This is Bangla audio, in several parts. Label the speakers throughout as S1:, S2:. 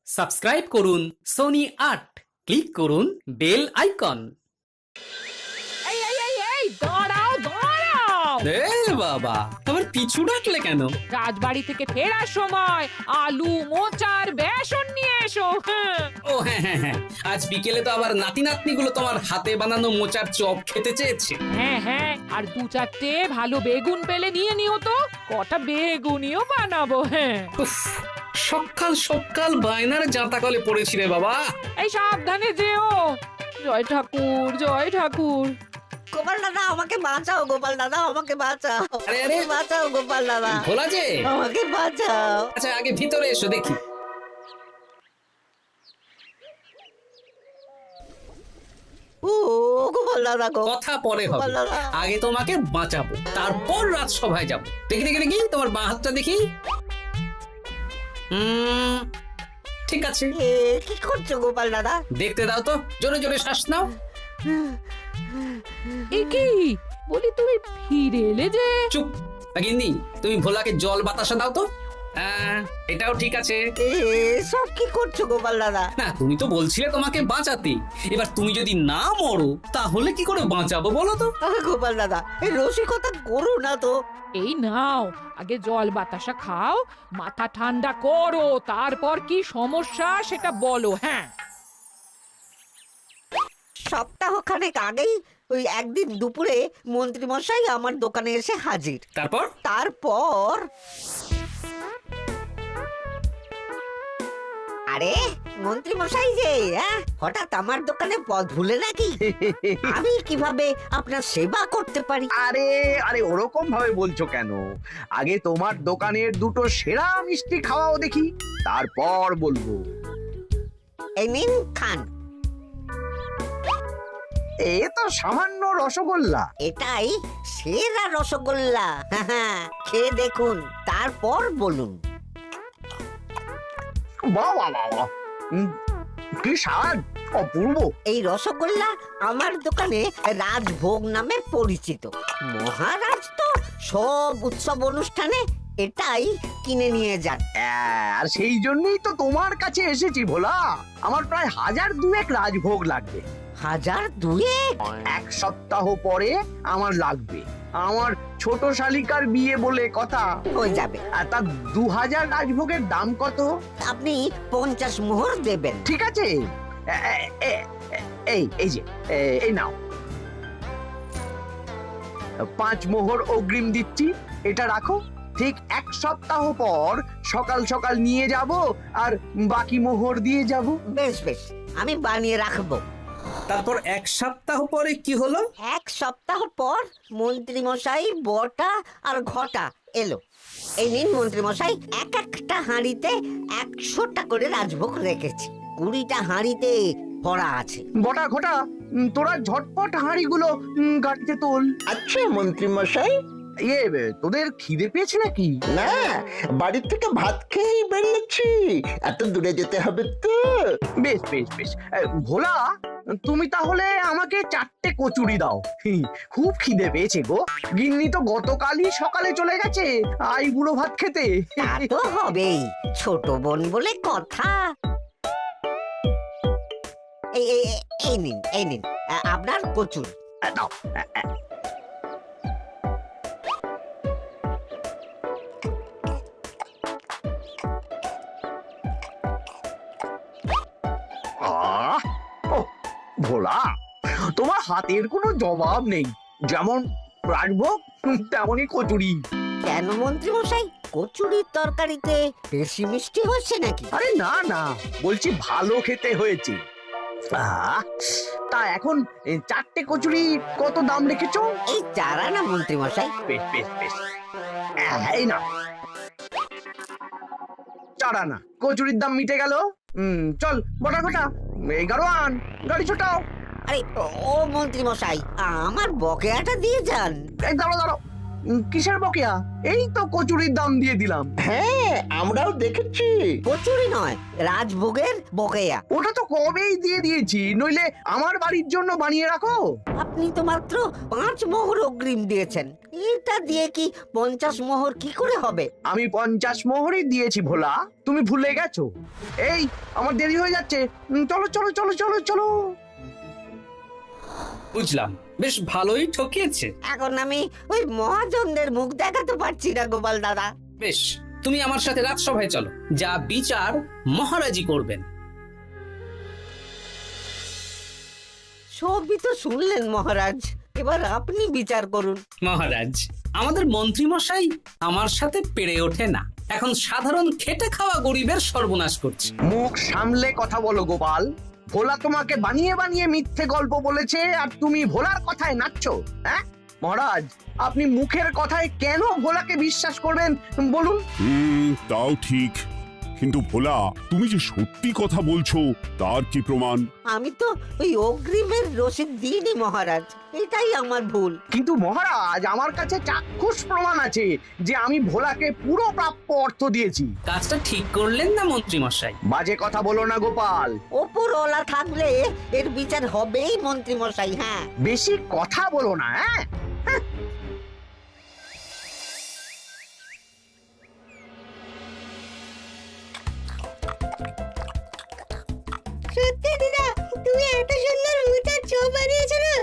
S1: সাবস্ক্রাইব করুন সোনি ৮, ক্লিক করুন বেল আইকন।
S2: এই এই এই এই দাঁড়াও দাঁড়াও,
S1: এ বাবা, আবার পিছু ডাকলে কেন?
S2: রাজবাড়ি থেকে ফেরার সময় আলু মোচার বেসন নিয়ে এসো।
S1: ও হ্যাঁ হ্যাঁ হ্যাঁ, আজ বিকেলে তো আবার নাতি নাতনিগুলো তোমার হাতে বানানো মোচার চপ খেতে চেয়েছে।
S2: হ্যাঁ হ্যাঁ, আর দু চারটে ভালো বেগুন পেলে নিয়ে নিও তো, কটা বেগুনিও বানাবো। হ্যাঁ,
S1: উফ, সকাল সকাল বায়নার জাঁতা কলে পড়েছি রে বাবা।
S2: এই সাবধানে যেও। জয় ঠাকুর জয় ঠাকুর।
S3: গোপাল দাদা আমাকে বাঁচাও, গোপাল দাদা আমাকে বাঁচাও,
S1: আরে, আরে।
S3: বাঁচাও গোপাল দাদা,
S1: ভোলা যে,
S3: আমাকে বাঁচাও।
S1: আচ্ছা আগে ভিতরে এসো দেখি।
S3: ও গোপাল দাদা গো,
S1: কথা পরে হবে,
S3: গোপাল দাদা।
S1: আগে তোমাকে বাঁচাবো, তারপর রাজসভায় যাবো। দেখি দেখি দেখি তোমার বাঁ হাতটা দেখি। ঠিক আছে,
S3: এ কি করছো গোপাল দাদা?
S1: দেখতে দাও তো, জোরে জোরে শ্বাস নাও।
S2: এ কি বলি, তুমি ফিরে এলে যে?
S1: চুপ গিন্নি, তুমি ভোলাকে জল বাতাসা দাও তো। এটাও ঠিক আছে।
S3: এ সব কি করছো গোপাল দাদা?
S1: না, তুমি তো বলছিলে তোমাকে বাঁচাতে, এবার তুমি যদি না মরো তাহলে কি করে বাঁচাবো বলো তো?
S3: গোপাল দাদা এই রসিকতা করো না তো।
S2: এই নাও, আগে জল বাতাসা খাও, মাথা ঠান্ডা করো, তারপর কি সমস্যা সেটা বলো। হ্যাঁ,
S3: সপ্তাহখানেক আগেই ওই একদিন দুপুরে মন্ত্রী মশাই আমার দোকানে এসে হাজির। তারপর আরে মন্ত্রী মশাই যে হঠাৎ আমার দোকানে পদ ভুলে নাকি? আমি কিভাবে আপনার সেবা করতে পারি?
S4: আরে আরে ওরকম ভাবে বলছো কেন? আগে তোমার দোকানের দুটো সেরা মিষ্টি খাওয়াও দেখি, তারপর বলবো।
S3: এই নিন খান।
S4: এ তো সামান্য রসগোল্লা।
S3: এটাই সেরা রসগোল্লা। খেয়ে দেখুন, তারপর বলুন।
S4: বাহ বাহ বাহ বাহ। কি স্বাদ, অপূর্ব।
S3: এই রসগোল্লা আমার দোকানে রাজভোগ নামে পরিচিত। মহারাজ তো সব উৎসব অনুষ্ঠানে এটাই কিনে নিয়ে যান।
S4: আর সেই জন্যই তো তোমার কাছে এসেছি ভোলা। আমার প্রায় 1002 রাজভোগ লাগবে।
S3: 1002?
S4: এক সপ্তাহ পরে আমার লাগবে। আমার ছোট শালিকার বিয়ে বলে কথা।
S3: হয়ে যাবে।
S4: আর তার 2000 রাজভোগের দাম কত?
S3: আপনি 50 মোহর দেবেন।
S4: ঠিক আছে, এই যে এই নাও, 5 মোহর অগ্রিম দিচ্ছি। এটা রাখো, ঠিক এক সপ্তাহ পর সকাল সকাল নিয়ে যাব আর বাকি মোহর দিয়ে যাব।
S3: বেশ বেশ, আমি বানিয়ে রাখবো।
S1: তারপর এক সপ্তাহ পরে কি হলো?
S3: এক সপ্তাহ পর মন্ত্রী মশাই বটা আর ঘটা এলো। এই নিন মন্ত্রী মশাই, এক একটা হাঁড়িতে 100টা করে রাজভোগ রেখেছি। 20টা হাঁড়িতে ভরা আছে।
S4: বটা ঘটা, তোরা ঝটপট হাঁড়িগুলো গাড়িতে তোল।
S5: আচ্ছা মন্ত্রী মশাই।
S4: তোদের খিদে পেয়েছে নাকি?
S5: না, বাড়ির থেকে ভাত খেয়েই বেরিয়েছি, এত দূরে যেতে হবে তো।
S4: বেশ বেশ বেশ। ভোলা, তুমি তাহলে আমাকে 4টে কচুরি দাও। খুব খিদে পেয়েছে গো। গিন্নি তো গতকালই সকালে চলে গেছে আই বুড়ো ভাত খেতে।
S3: তা তো হবেই, ছোট বোন বলে কথা। এই নিন আপনার কচুরি।
S4: দাও। ভোলা, তোমার হাতের কোনো জবাব নেই। যেমন রাজভোগ তেমনই কচুরি।
S3: কেন মন্ত্রী মশাই, কচুরির তরকারিতে বেশি মিষ্টি হচ্ছে নাকি?
S4: আরে না না, বলছি ভালো খেতে হয়েছে। তা এখন 4টে কচুরি কত দাম রেখেছো?
S3: এই 4 আনা মন্ত্রী মশাই।
S4: বেশ বেশ বেশ, এই না 4 আনা। কচুরির দাম মিটে গেল। চল বটা ঘটা, 11 আন, গাড়ি ছোটাও।
S3: আরে ও মন্ত্রী মশাই, আমার বকেয়াটা দিয়ে যান।
S4: এই দাঁড়াও দাঁড়াও, কিসের বকেয়া? এই তো কচুরির দাম দিয়ে দিলাম।
S5: হ্যাঁ, আমরাও দেখেছি।
S3: কচুরি নয়, রাজভোগের বকেয়া।
S4: ওটা তো কবেই দিয়ে দিয়েছি, নইলে আমার বাড়ির জন্য বানিয়ে রাখো।
S3: আপনি তো মাত্র 5 মোহর অগ্রিম দিয়েছেন, এটা দিয়ে কি 50 মোহর কি করে হবে?
S4: আমি 50 মোহরই দিয়েছি ভোলা, তুমি ভুলে গেছো। এই আমার দেরি হয়ে যাচ্ছে, চলো চলো চলো চলো চলো।
S1: বুঝলাম, বেশ ভালোই ঠকিয়েছে।
S3: এখন আমি ওই মহাজনদের মুখ দেখাতে পারছি না গোপাল দাদা।
S1: বেশ, তুমি আমার সাথে রাজসভায় চলো, যা বিচার মহারাজই করবেন।
S3: সবই তো শুনলেন মহারাজ, এবার আপনি বিচার করুন।
S1: মহারাজ, আমাদের মন্ত্রী মশাই আমার সাথে পেরে ওঠে না, এখন সাধারণ খেটে খাওয়া গরিবের সর্বনাশ করছে।
S4: মুখ সামলে কথা বলো গোপাল। ভোলা তোমাকে বানিয়ে বানিয়ে মিথ্যে গল্প বলেছে, আর তুমি ভোলার কথায় নাচছো। হ্যাঁ মহারাজ, আপনি মুখের কথায় কেন ভোলাকে বিশ্বাস করবেন বলুন?
S6: তাও ঠিক, কিন্তু ভোলা, তুমি যে সত্যি কথা বলছো তার কি প্রমাণ?
S3: আমি তো ওই অগ্রিমের রসিদ দিইনি মহারাজ, এটাই আমার ভুল।
S4: কিন্তু মহারাজ, আমার কাছে চাক্ষুষ প্রমাণ আছে যে আমি ভোলাকে পুরো প্রাপ্য অর্থ দিয়েছি।
S1: কাজটা ঠিক করলেন না মন্ত্রী মশাই?
S4: বাজে কথা বলো না গোপাল।
S3: ওপরওয়ালা থাকলে এর বিচার হবেই মন্ত্রী মশাই। হ্যাঁ,
S4: বেশি কথা বলো না। হ্যাঁ
S3: সত্যি দিদা, তুমি এত সুন্দর মোচার চপ বানিয়েছো না?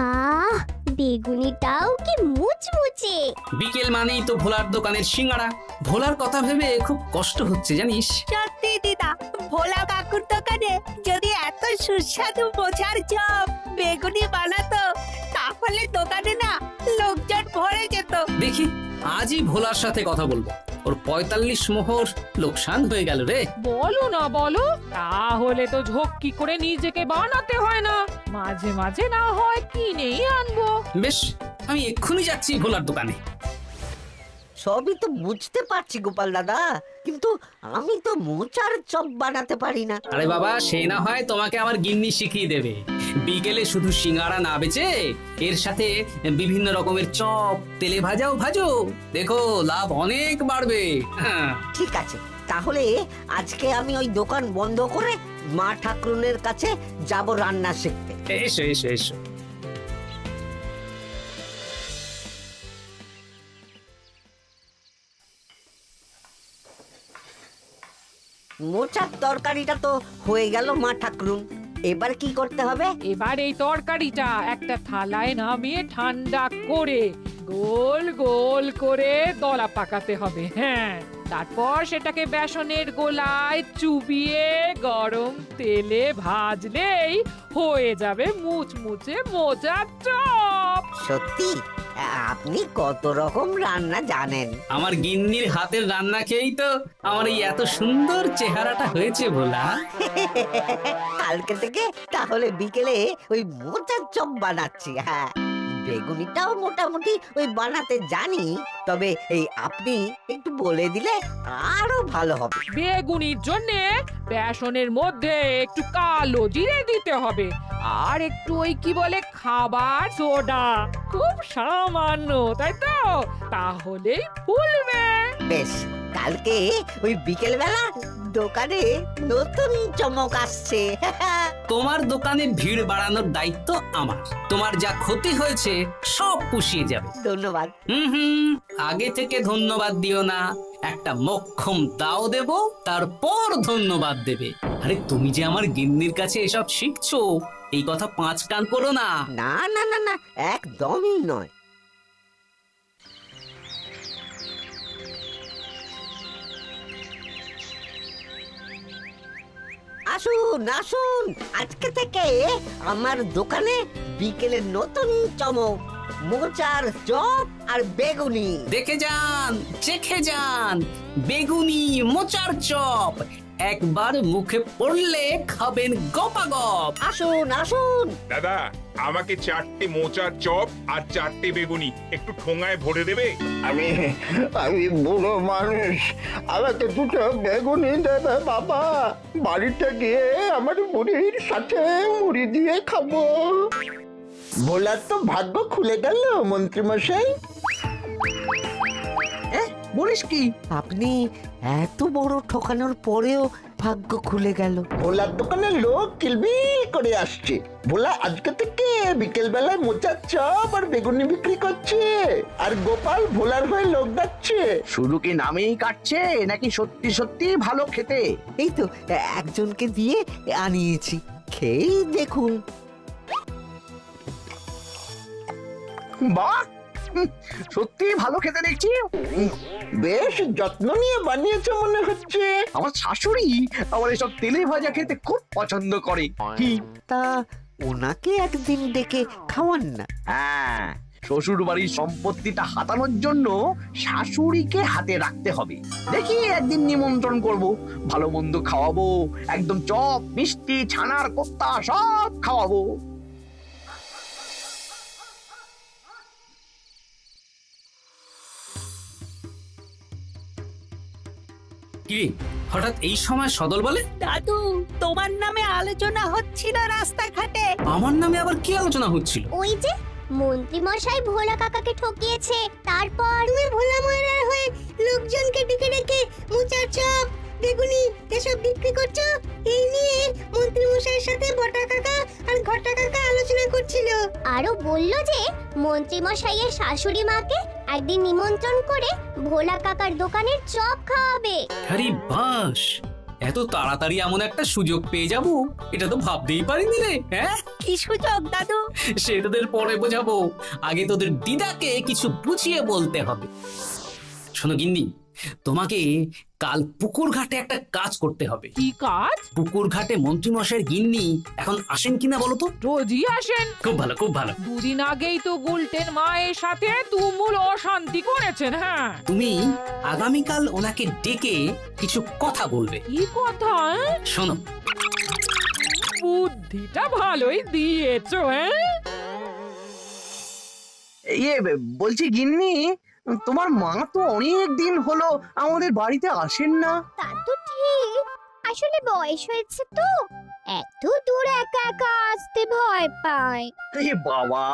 S7: আহ, বেগুনিটাও কি মুচমুচে।
S1: বিকেল মানেই তো ভোলার দোকানের সিঙ্গাড়া। ভোলার কথা ভেবে খুব কষ্ট হচ্ছে জানিস।
S8: সত্যি দিদা, ভোলা কাকুর দোকানে যদি এত সুস্বাদু মোচার চপ বেগুনি বানাতো, তাহলে দোকানে না লোকজন ভরে যেত।
S1: দেখি আজই ভোলার সাথে কথা বলবো। ওর 45 মোহর লোকসান হয়ে গেল রে।
S2: বলো না বলো, তাহলে তো ঝক্কি করে নিজেকে বানাতে হয় না, মাঝে মাঝে না হয় কিনেই আনবো।
S1: বেশ, আমি এক্ষুনি যাচ্ছি ভোলার দোকানে।
S3: সবই তো বুঝতে পারছি গোপাল দাদা, কিন্তু আমি তো মোচার চপ বানাতে পারি না।
S1: আরে বাবা, সে না হয় তোমাকে আমার গিন্নি শিখিয়ে দেবে। বিকেলে শুধু সিঙ্গাড়া না বেচে এর সাথে বিভিন্ন রকমের চপ, তেলে ভাজাও ভাজো, দেখো লাভ অনেক বাড়বে। হ্যাঁ,
S3: ঠিক আছে, তাহলে আজকে আমি ওই দোকান বন্ধ করে মা ঠাকুরনের কাছে যাব রান্না শিখতে।
S1: এসো এসো এসো।
S3: মোচার তরকারিটা তো হয়ে গেল মা ঠাকুরুন, এবার কি করতে হবে?
S2: এবার এই তরকারিটা একটা থালায় নামিয়ে ঠান্ডা করে গোল গোল করে দলা পাকাতে হবে। হ্যাঁ, তারপর সেটাকে বেসনের গোলায় চুবিয়ে গরম তেলে ভাজলেই হয়ে যাবে মুচমুচে মোচার চপ।
S3: সত্যি আপনি কত রকম রান্না জানেন।
S1: আমার গিন্নির হাতের রান্না খেয়েই তো আমার এই এত সুন্দর চেহারাটা হয়েছে ভোলা।
S3: কালকে থেকে তাহলে বিকেলে ওই মোচার চপ বানাচ্ছি। হ্যাঁ, বেগুনিটাও মোটামুটি ওই বানাতে জানি, তবে এই আপনি একটু বলে দিলে আরো ভালো হবে।
S2: বেগুনির জন্য বেসনের মধ্যে একটু কালো জিরে দিতে হবে, আর একটু ওই কি বলে খাবার সোডা, খুব সামান্য, তাই তো? তাহলেই ফুলবে।
S3: বেশ, কালকে ওই বিকেল বেলা দোকানে নতুন চমক আসছে।
S1: তোমার দোকানে ভিড় বাড়ানোর দায়িত্ব আমার। তোমার যা ক্ষতি হয়েছে সব পুষিয়ে যাবে।
S3: ধন্যবাদ।
S1: হুম, আগে থেকে ধন্যবাদ দিও না, একটা মক্ষম দাও দেব, তারপর ধন্যবাদ দেবে। আরে তুমি যে আমার গিন্নির কাছে এসব শিখছো, এই কথা 5 কান করো না।
S3: না না না না, একদমই নয়। আসুন আসুন, আজকে থেকে আমার দোকানে বিকেলে নতুন চমক, মোচার চপ আর বেগুনি।
S1: দেখে যান, চেখে যান, বেগুনি মোচার চপ একবার মুখে পড়লে খাবেন গপাগপ।
S3: আসুন আসুন।
S9: দাদা, আমাকে 4টে মোচার চপ আর 4টে বেগুনি একটু ঠোঙায় ভরে দেবে?
S5: আমি আমি বুড়ো মানুষ, আমাকে 2টো বেগুনি দেবে বাবা। বাড়িতে গিয়ে আমার বুড়ির সাথে মুড়ি দিয়ে খাবো। ভোলার তো ভাগ্য খুলে গেল মন্ত্রী মশাই।
S4: বলিস কি?
S3: আপনি এত বড় ঠকানোর পরেও ভাগ্য খুলে গেল।
S5: ভোলার দোকানে লোক কিলবিল করে আসছে। ভোলা আজকে থেকে বিকেল বেলায় মোচার চপ আর বেগুনি বিক্রি করছে, আর গোপাল ভোলার হয়ে লোক ডাকছে।
S4: শুধু কি নামেই কাটছে নাকি সত্যি সত্যি ভালো খেতে?
S3: এই তো একজনকে দিয়ে আনিয়েছি, খেয়েই দেখুন।
S4: বাহ, সত্যি ভালো খেতে দেখছি।
S5: বেশ যত্ন নিয়ে বানিয়েছে মনে হচ্ছে।
S4: আমার শাশুড়ি আমার এসব তেলে ভাজা খেতে খুব পছন্দ করে। কি?
S3: তা ওনাকে একদিন ডেকে খাওয়ান না।
S4: হ্যাঁ, শ্বশুর বাড়ির সম্পত্তিটা হাতানোর জন্য শাশুড়িকে হাতে রাখতে হবে। দেখি একদিন নিমন্ত্রণ করব, ভালো মন্দ খাওয়াবো, একদম চপ মিষ্টি ছানার কোপ্তা সব খাওয়াবো।
S1: কি হঠাৎ এই সময় সদল বলে?
S8: দাদু, তোমার নামে আলোচনা হচ্ছিল রাস্তাঘাটে।
S1: আমার নামে আবার কি আলোচনা হচ্ছিল?
S7: ওই যে মন্ত্রী মশাই ভোলা কাকাকে ঠকিয়েছে, তারপর তুমি ভোলা ময়রার হয়ে লোকজনকে ডেকে ডেকে মোচার চপ বেগুনি এসব বিক্রি করছো, এই নিয়ে মন্ত্রী মশাইয়ের সাথে বটা কাকা আর ঘটা কাকা আলোচনা করছিল। আরো বলল যে মন্ত্রী মশাইয়ের শাশুড়ি মাকে একদিন নিমন্ত্রণ করে ভোলা কাকার দোকানের চপ খাওয়াবে।
S1: আরে বাস, এত তাড়াতাড়ি এমন একটা সুযোগ পেয়ে যাব এটা তো ভাবতেই পারিনি রে। হ্যাঁ,
S8: কি সুযোগ দাদু?
S1: সে তোদের পরে বোঝাবো, আগে তোদের দিদাকে কিছু বুঝিয়ে বলতে হবে। শোনো গিন্নি, তোমাকে কাল পুকুর ঘাটে একটা কাজ করতে হবে।
S2: কি কাজ?
S1: পুকুর ঘাটে মন্ত্রী মশাইয়ের গিন্নি এখন আসেন কিনা বলো তো?
S2: রোজই আসেন।
S1: খুব ভালো, খুব ভালো।
S2: দুদিন আগেই তো গুলটেন মায়ের সাথে তুমুল অশান্তি করেছেন। হ্যাঁ,
S1: তুমি আগামীকাল ওনাকে ডেকে কিছু কথা বলবে।
S2: কি কথা?
S1: শোনো,
S2: বুদ্ধিটা ভালোই দিয়েছো। হ্যাঁ,
S4: ইয়ে বলছি গিন্নি, তোমার মা তো অনেক দিন হলো আমাদের বাড়িতে আসেন না।
S7: তা তো ঠিক, আসলে বয়স হয়েছে তো, এত দূর একা একা আসতে ভয় পায়।
S4: এ বাবা,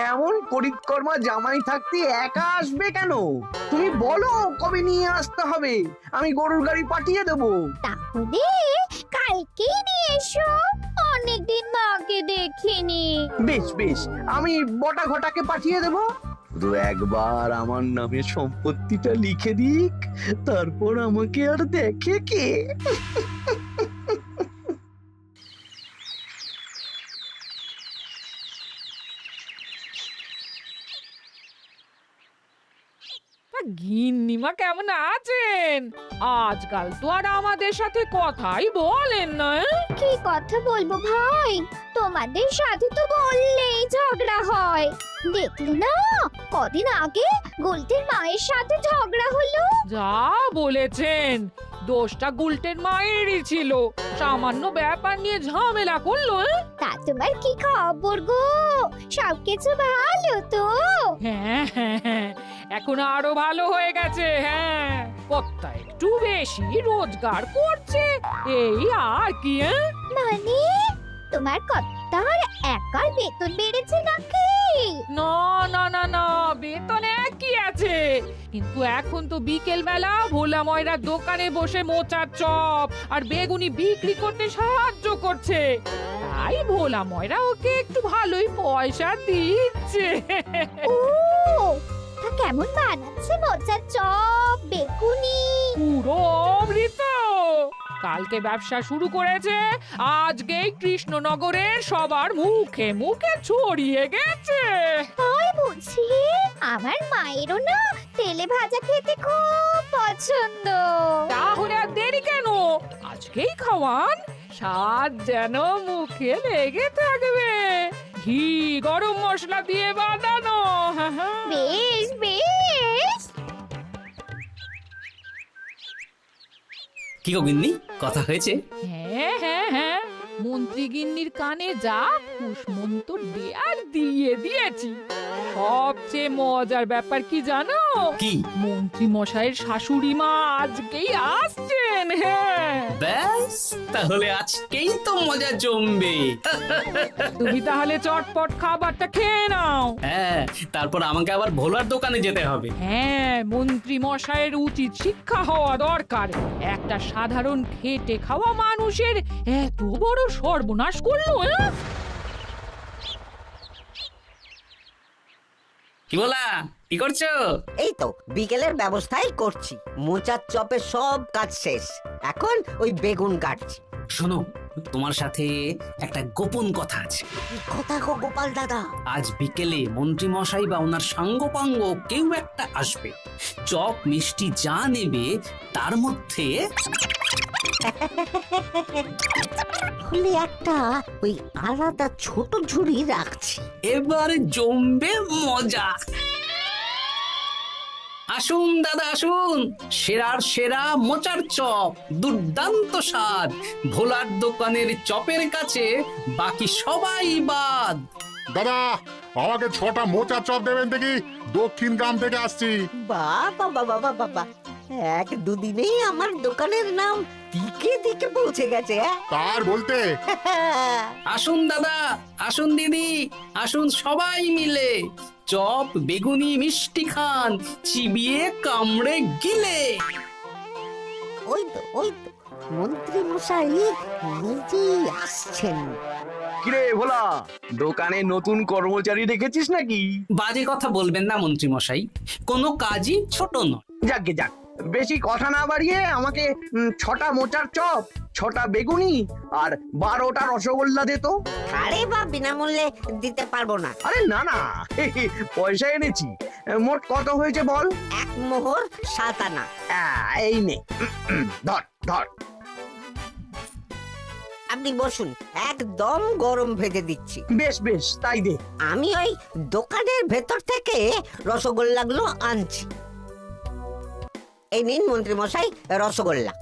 S4: এমন করিতকর্মা জামাই থাকতে একা আসবে কেন? তুমি বলো কবে নিয়ে আসতে হবে, আমি গরুর গাড়ি পাঠিয়ে দেবো।
S7: তাহলে কালকেই নিয়ে এসো, অনেকদিন মাকে দেখিনি।
S4: বেশ বেশ, আমি বটা ঘটাকে পাঠিয়ে দেবো। শুধু একবার আমার নামে সম্পত্তিটা লিখে দিক, তারপর আমাকে আর দেখে কে।
S2: গিন্নিমা কেমন আছেন? আজকাল তো আর আমাদের সাথে কথাই বলেন না।
S7: কি কথা বলবো ভাই, তোমাদের সাথে তো বললেই ঝগড়া হয়। দেখলে না, কদিন আগে গোলটের মায়ের সাথে ঝগড়া হলো।
S2: যা বলেছেন, দোষটা গুলটেন মায়েরই ছিল, সামান্য ব্যাপার নিয়ে ঝামেলা করলো।
S7: তা তোমার কি খবর গো, সবকিছু ভালো তো?
S2: হ্যাঁ হ্যাঁ হ্যাঁ, এখন আরো ভালো হয়ে গেছে। হ্যাঁ, কর্তা একটু বেশি রোজগার করছে, এই আর কি।
S7: মানে তোমার কর্তার একার বেতন বেড়েছে নাকি?
S2: না না না না, বেতন একই আছে, কিন্তু এখন তো বিকেল বেলা ভোলা ময়রার দোকানে বসে মোচার চপ আর বেগুনি বিক্রি করতে সাহায্য করছে, তাই ভোলা ময়রা ওকে একটু ভালোই পয়সা দিচ্ছে।
S7: ও, তা কেমন বানাচ্ছে মোচার চপ বেগুনি?
S2: পুরো অমৃত। কালকে ব্যবসা শুরু করেছে, আজকেই কৃষ্ণনগরের সবার মুখে মুখে ছড়িয়ে গেছে।
S7: তাই বুঝি? আমার মায়েরও না তেলে ভাজা খেতে খুব পছন্দ।
S2: তাহলে আর দেরি কেন, আজকেই খাওয়ান, স্বাদ যেন মুখে লেগে থাকবে। ঘি গরম মশলা দিয়ে বানানো।
S7: বেশ বেশ।
S1: কি গো গিন্নি, কথা হয়েছে?
S2: হ্যাঁ হ্যাঁ হ্যাঁ, মন্ত্রী গিন্নির কানে যা কুসমন্ত দেয়ার দিয়ে দিয়েছি। সবচেয়ে মজার ব্যাপার কি জানো?
S1: কি?
S2: মন্ত্রী মশাইয়ের শাশুড়ি মা আজকেই আসছেন। হ্যাঁ,
S1: ব্যাস, ব্যাস তাহলে আজকেই তো মজা জমবে।
S2: তুমি তাহলে চটপট খাবারটা খেয়ে নাও।
S1: হ্যাঁ, তারপর আমাকে আবার ভোলার দোকানে যেতে হবে।
S2: হ্যাঁ, মন্ত্রী মশাইয়ের উচিত শিক্ষা হওয়া দরকার। একটা সাধারণ খেটে খাওয়া মানুষের এত বড় সর্বনাশ করলো।
S1: কি বলা, কি করছো?
S3: এই তো বিকেলের ব্যবস্থাই করছি, মোচার চপের সব কাজ শেষ, এখন ওই বেগুন কাটছি।
S1: শোনো, তোমার সাথে একটা গোপন কথা আছে।
S3: কি কথা গো গোপাল দাদা?
S1: আজ বিকেলে মন্ত্রী মশাই বা ওনার সাঙ্গপাঙ্গ কেউ একটা আসবে। চপ মিষ্টি যা নেবে তার মধ্যে
S3: হলে একটা ওই আলাদা ছোট ঝুড়ি রাখছি।
S1: এবারে জমবে মজা। আসুন দাদা আসুন, সেরার সেরা মোচার চপ, দুর্দান্ত স্বাদ। ভোলার দোকানের চপের কাছে বাকি সবাই বাদ।
S10: দাদা আমাকে 6টা মোচা চপ দেবেন দেখি, দক্ষিণ গ্রাম থেকে আসছি।
S3: বাবা বাবা বাবা বাবা, এক দুদিনেই আমার দোকানের নাম দিকে দিকে পৌঁছে গেছে।
S10: তার বলতে
S1: আসুন দাদা, আসুন দিদি, আসুন সবাই মিলে চপ বেগুনি মিষ্টি খান, চিবিয়ে কামড়ে গিলে।
S3: ওই তো মন্ত্রী মশাই নিজেই আসছেন।
S4: কিরে ভোলা, দোকানে নতুন কর্মচারী রেখেছিস নাকি?
S1: বাজে কথা বলবেন না মন্ত্রী মশাই, কোনো কাজই ছোট নয়।
S4: যাকগে যাক, বেশি কথা না বাড়িয়ে আমাকে 6টা মোচার চপ, 6টা বেগুনি আর 12টা রসগোল্লা দে তো।
S3: আরে বা বিনামূল্যে দিতে পারবো না।
S4: আরে না না, পয়সা এনেছি। মোট কত হয়েছে বল?
S3: 1 মোহর 7 আনা।
S4: এই নে, ধর ধর।
S3: আপনি বসুন, একদম গরম ভেজে দিচ্ছি।
S4: বেশ বেশ, তাই দে।
S3: আমি ওই দোকানের ভেতর থেকে রসগোল্লাগুলো আনছি। এই নিন মন্ত্রী মশাই রসগোল্লা।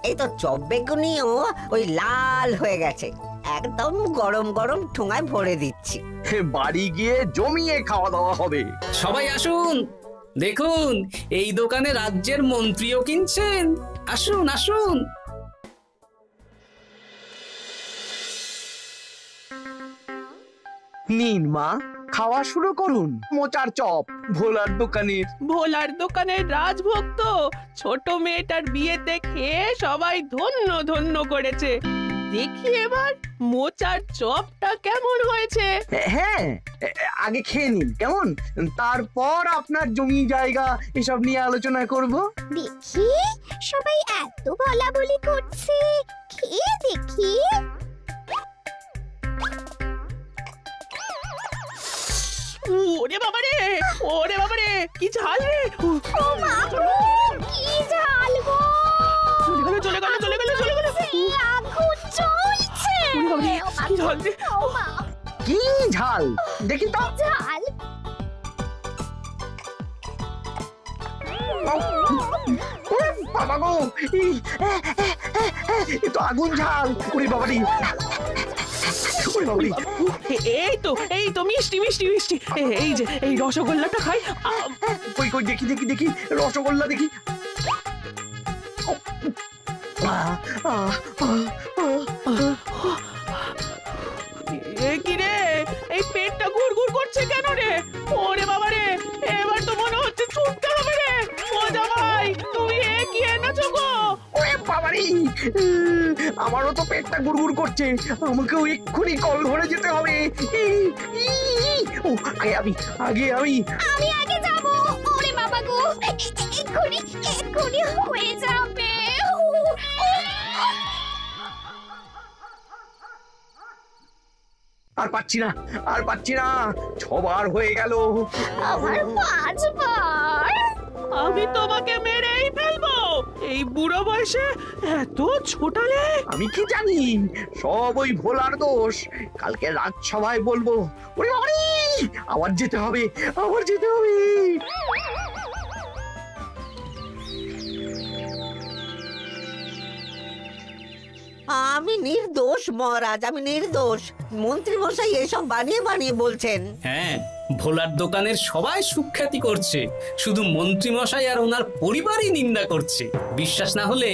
S3: এই তো চপ বেগুনিও ওই লাল হয়ে গেছে, একদম গরম গরম ঠোঙায় ভরে দিচ্ছি।
S4: বাড়ি গিয়ে জমিয়ে খাওয়া দাওয়া হবে।
S1: সবাই আসুন, দেখুন এই দোকানে রাজ্যের মন্ত্রীও কিনছেন। আসুন আসুন।
S4: নিন মা, খাওয়া শুরু করুন মোচার চপ ভোলার দোকানের।
S8: ভোলার দোকানের রাজভক্ত ছোট মেয়েটার বিয়েতে খেয়ে সবাই ধন্য ধন্য করেছে। দেখি এবার মোচার চপটা কেমন হয়েছে।
S4: হ্যাঁ, আগে খেয়ে নিন কেমন, তারপর আপনার জমি জায়গা এসব নিয়ে আলোচনা করব।
S7: দেখি সবাই এত বলাবলি করছে, খেয়ে দেখি।
S8: ওরে বাবারে, ওরে বাবারে, কি ঝাল রে!
S7: ও মা গো, কি ঝাল গো!
S8: চলে গেল চলে গেল চলে গেল চলে গেল!
S7: সেই আগুন জ্বলছে।
S8: ওরে বাবারে, কি ঝাল রে!
S7: ও মা,
S4: কি ঝাল দেখি তো।
S7: ঝাল!
S4: ওরে বাবা গো, এ তো আগুন ঝাল। ওরে বাবারি, ওরে বাবারি।
S8: এই তো মিষ্টি মিষ্টি মিষ্টি। এই যে এই রসগোল্লাটা খাই।
S4: কই কই দেখি দেখি দেখি রসগোল্লা দেখি।
S8: কি রে, এই পেটটা গুড়গুড় করছে কেন রে? ওরে বাবা রে, এবার তো মনে হচ্ছে ছুটতে হবে রে। ও জামাই, তুমি কি এনেছো গো?
S4: ওরে বাবারি, আমারও তো পেটটা গুড়গুড় করছে, আমাকেও এক্ষুনি কল ধরে যেতে হবে। ও আগে আমি
S7: আমি আগে যাব। ওরে বাবা গো, এক্ষুনি হয়ে যাবে।
S4: আর পাচ্ছি না, আর পাচ্ছি না, 6 বার হয়ে গেল।
S7: আমার 5 বার।
S8: আমি তোমাকে মেরেই ফেলবো। এই বুড়ো বয়সে এত ছোটালে।
S4: আমি কি জানি, সব ওই ভোলার দোষ। কালকে রাজসভায় বলবো। ওরে বাবারি, আবার যেতে হবে, আবার যেতে হবে।
S3: আমি নির্দোষ মহারাজ, আমি নির্দোষ। মন্ত্রী মশাই এসব বানিয়ে বানিয়ে বলছেন।
S1: হ্যাঁ, ভোলার দোকানের সবাই সুখ্যাতি করছে, শুধু মন্ত্রী মশাই আর ওনার পরিবারই নিন্দা করছে। বিশ্বাস না হলে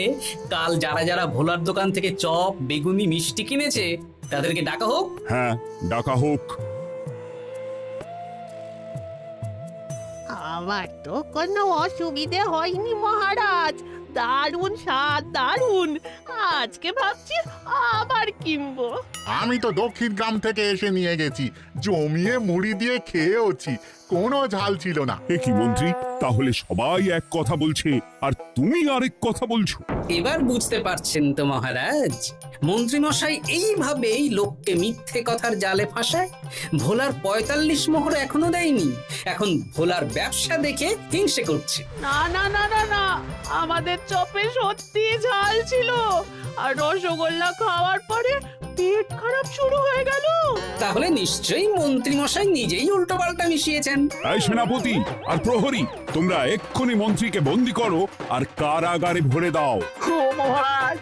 S1: কাল যারা যারা ভোলার দোকান থেকে চপ, বেগুনি, মিষ্টি কিনেছে তাদেরকে ডাকা হোক।
S6: হ্যাঁ, ডাকা হোক।
S8: আমার তো কোনো অসুবিধে হয়নি মহারাজ, দারুণ স্বাদ, দারুণ। আজকে ভাবছি আবার কিনবো।
S10: আমি তো দক্ষিণ গ্রাম থেকে এসে নিয়ে গেছি, জমিয়ে মুড়ি দিয়ে খেয়েওছি, কোনো ঝাল ছিল না।
S6: এ কি মন্ত্রী, তাহলে সবাই এক কথা বলছে আর তুমি আরেক কথা বলছো?
S1: এবার বুঝতে পারছেন তো মহারাজ, মন্ত্রী মশাই এইভাবেই লোককে মিথ্যে কথার জালে ফাঁসায়। ভোলার ৪৫ মোহর এখনো দেয়নি, এখন ভোলার ব্যবসা দেখে হিংসে করছে।
S8: না না না না না, আমাদের চপে সত্যি ঝাল ছিল, আর রসগোল্লা খাওয়ার পরে পেট খারাপ শুরু হয়ে গেল।
S1: তাহলে নিশ্চয়ই মন্ত্রী মশাই নিজেই উল্টোপাল্টা মিশিয়েছেন।
S6: এই সেনাপতি আর প্রহরী, তোমরা এক্ষুনি মন্ত্রীকে বন্দি করো আর কারাগারে ভরে দাও।
S4: ও মহারাজ,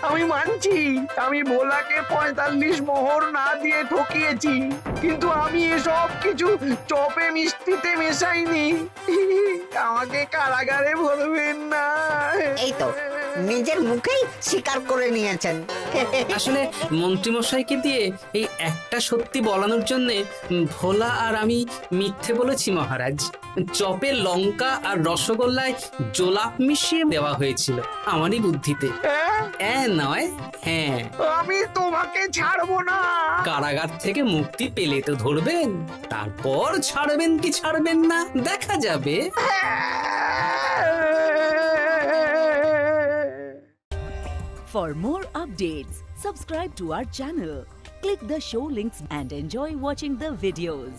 S4: আমি মানছি আমি ভোলাকে ৪৫ মোহর না দিয়ে ঠকিয়েছি, কিন্তু আমি এসব কিছু চপে মিষ্টিতে মেশাইনি। আমাকে কারাগারে ভরবেন না।
S3: এই তো নিজের মুখেই স্বীকার করে নিয়েছেন।
S1: আসলে মন্ত্রী মশাইকে দিয়ে এই একটা সত্যি বলানোর জন্য ভোলা আর আমি মিথ্যে বলেছি মহারাজ। চপে লঙ্কা আর রসগোল্লায় জোলাপ মিশিয়ে দেওয়া হয়েছিল আমারই বুদ্ধিতে। নয়, হ্যাঁ।
S4: আমি তোমাকে ছাড়বো না।
S1: কারাগার থেকে মুক্তি পেলে তো ধরবেন, তারপর ছাড়বেন কি ছাড়বেন না দেখা যাবে।
S11: For more updates, subscribe to our channel, click the show links and enjoy watching the videos.